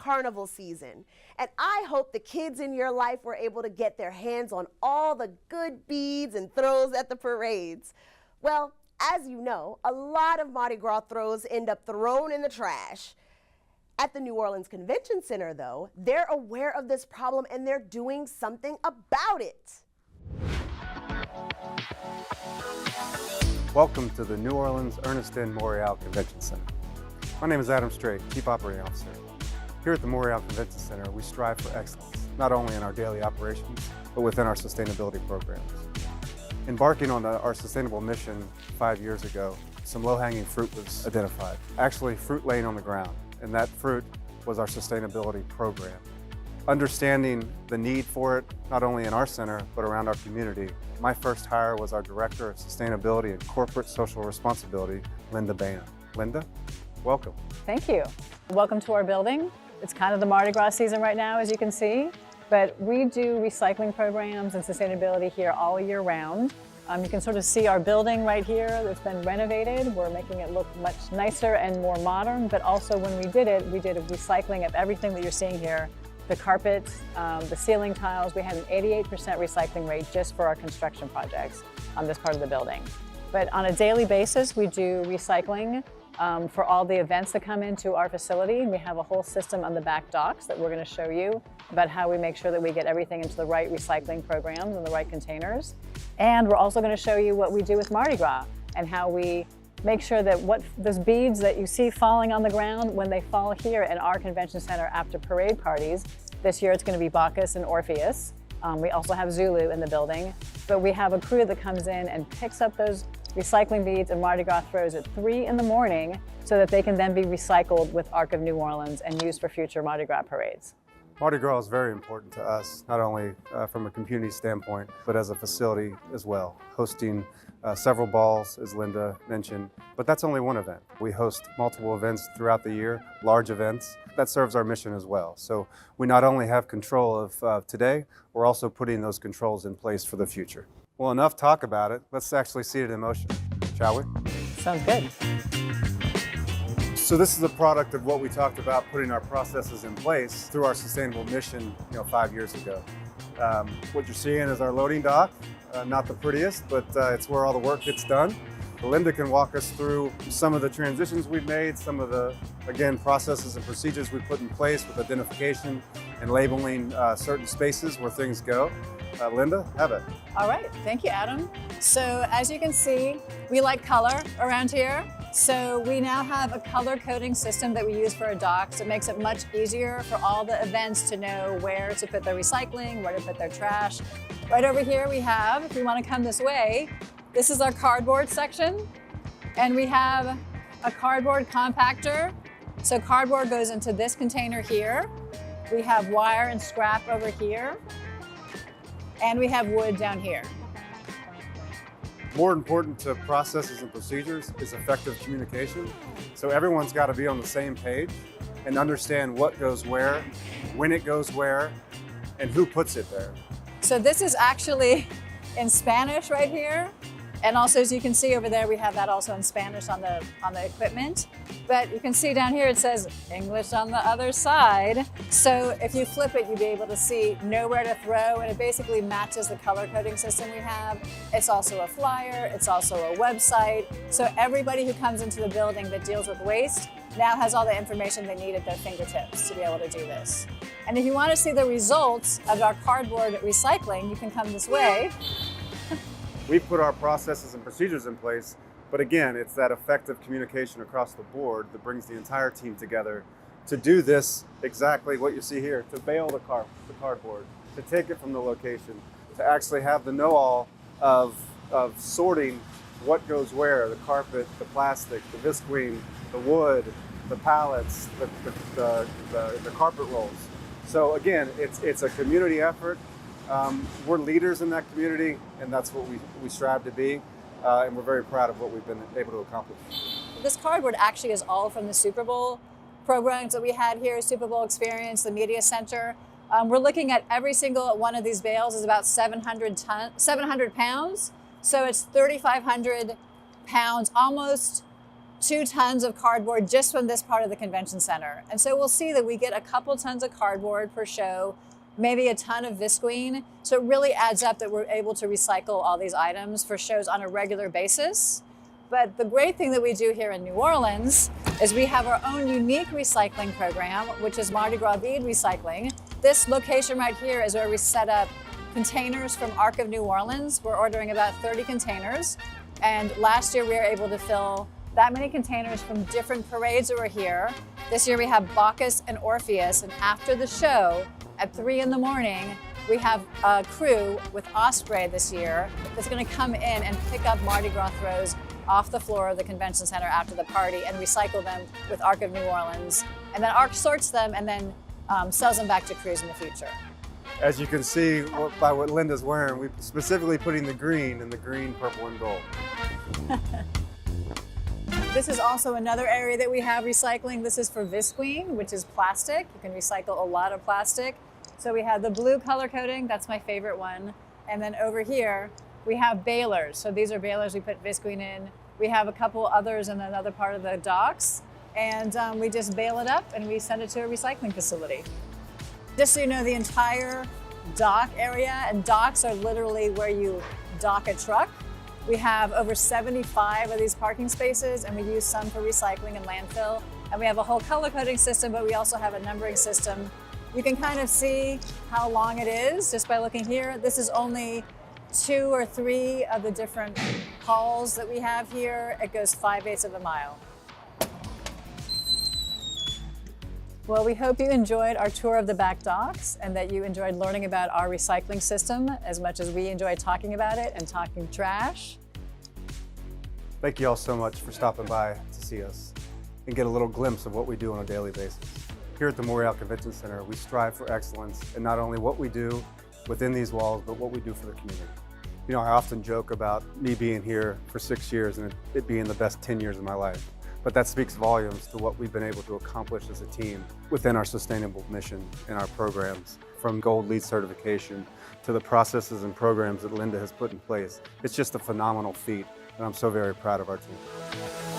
carnival season, and I hope the kids in your life were able to get their hands on all the good beads and throws at the parades. Well, as you know, a lot of Mardi Gras throws end up thrown in the trash. At the New Orleans Convention Center, though, they're aware of this problem and they're doing something about it. Welcome to the New Orleans Ernest N. Morial Convention Center. My name is Adam Strait, Chief Operating Officer. Here at the Morial Convention Center, we strive for excellence, not only in our daily operations, but within our sustainability programs. Embarking on our sustainable mission 5 years ago, some low-hanging fruit was identified. Actually, fruit laying on the ground, and that fruit was our sustainability program. Understanding the need for it, not only in our center, but around our community, my first hire was our Director of Sustainability and Corporate Social Responsibility, Linda Bain. Linda, welcome. Thank you. Welcome to our building. It's kind of the Mardi Gras season right now, as you can see, but we do recycling programs and sustainability here all year round. You can sort of see our building right here that's been renovated. We're making it look much nicer and more modern, but also when we did a recycling of everything that you're seeing here. The carpets, the ceiling tiles, we had an 88% recycling rate just for our construction projects on this part of the building. But on a daily basis, we do recycling for all the events that come into our facility. We have a whole system on the back docks that we're going to show you about how we make sure that we get everything into the right recycling programs and the right containers. And we're also going to show you what we do with Mardi Gras and how we make sure that those beads that you see falling on the ground, when they fall here in our convention center after parade parties, this year it's going to be Bacchus and Orpheus. We also have Zulu in the building, but we have a crew that comes in and picks up those recycling beads and Mardi Gras throws at 3 in the morning so that they can then be recycled with Arc of New Orleans and used for future Mardi Gras parades. Mardi Gras is very important to us, not only from a community standpoint, but as a facility as well, hosting several balls, as Linda mentioned, but that's only one event. We host multiple events throughout the year, large events. That serves our mission as well. So we not only have control of today, we're also putting those controls in place for the future. Well, enough talk about it. Let's actually see it in motion, shall we? Sounds good. So this is a product of what we talked about, putting our processes in place through our sustainable mission 5 years ago. What you're seeing is our loading dock. Not the prettiest, but it's where all the work gets done. Linda can walk us through some of the transitions we've made, some of the, again, processes and procedures we put in place with identification and labeling certain spaces where things go. Linda, have it. All right, thank you, Adam. So as you can see, we like color around here. So we now have a color coding system that we use for our docks. It makes it much easier for all the events to know where to put their recycling, where to put their trash. Right over here we have, if you want to come this way, this is our cardboard section. And we have a cardboard compactor. So cardboard goes into this container here. We have wire and scrap over here. And we have wood down here. More important to processes and procedures is effective communication. So everyone's got to be on the same page and understand what goes where, when it goes where, and who puts it there. So this is actually in Spanish right here. And also, as you can see over there, we have that also in Spanish on the equipment. But you can see down here, it says English on the other side. So if you flip it, you'll be able to see nowhere to throw, and it basically matches the color coding system we have. It's also a flyer, it's also a website. So everybody who comes into the building that deals with waste now has all the information they need at their fingertips to be able to do this. And if you want to see the results of our cardboard recycling, you can come this way. We've put our processes and procedures in place, but again, it's that effective communication across the board that brings the entire team together to do this exactly what you see here, to bale the cardboard, to take it from the location, to actually have the know-all of sorting what goes where, the carpet, the plastic, the visqueen, the wood, the pallets, the carpet rolls. So again, it's a community effort. We're leaders in that community, and that's what we strive to be, and we're very proud of what we've been able to accomplish. This cardboard actually is all from the Super Bowl programs that we had here, Super Bowl Experience, the Media Center. We're looking at every single one of these bales is about 700 pounds, so it's 3,500 pounds, almost 2 tons of cardboard just from this part of the convention center. And so we'll see that we get a couple tons of cardboard per show, maybe a ton of visqueen. So it really adds up that we're able to recycle all these items for shows on a regular basis. But the great thing that we do here in New Orleans is we have our own unique recycling program, which is Mardi Gras bead recycling. This location right here is where we set up containers from Arc of New Orleans. We're ordering about 30 containers. And last year we were able to fill that many containers from different parades that were here. This year we have Bacchus and Orpheus, and after the show at 3 in the morning, we have a crew with Osprey this year that's gonna come in and pick up Mardi Gras throws off the floor of the convention center after the party and recycle them with Arc of New Orleans. And then Arc sorts them and then sells them back to crews in the future. As you can see by what Linda's wearing, we're specifically putting the green in the green, purple, and gold. This is also another area that we have recycling. This is for visqueen, which is plastic. You can recycle a lot of plastic. So we have the blue color coding, that's my favorite one. And then over here, we have balers. So these are balers we put visqueen in. We have a couple others in another part of the docks. And we just bale it up and we send it to a recycling facility. Just so you know, the entire dock area, and docks are literally where you dock a truck. We have over 75 of these parking spaces, and we use some for recycling and landfill. And we have a whole color coding system, but we also have a numbering system. You can kind of see how long it is just by looking here. This is only 2 or 3 of the different halls that we have here. It goes 5/8 of a mile. Well, we hope you enjoyed our tour of the back docks and that you enjoyed learning about our recycling system as much as we enjoyed talking about it and talking trash. Thank you all so much for stopping by to see us and get a little glimpse of what we do on a daily basis. Here at the Montreal Convention Center, we strive for excellence in not only what we do within these walls, but what we do for the community. You know, I often joke about me being here for 6 years and it being the best 10 years of my life. But that speaks volumes to what we've been able to accomplish as a team within our sustainable mission and our programs, from Gold LEED certification to the processes and programs that Linda has put in place. It's just a phenomenal feat, and I'm so very proud of our team.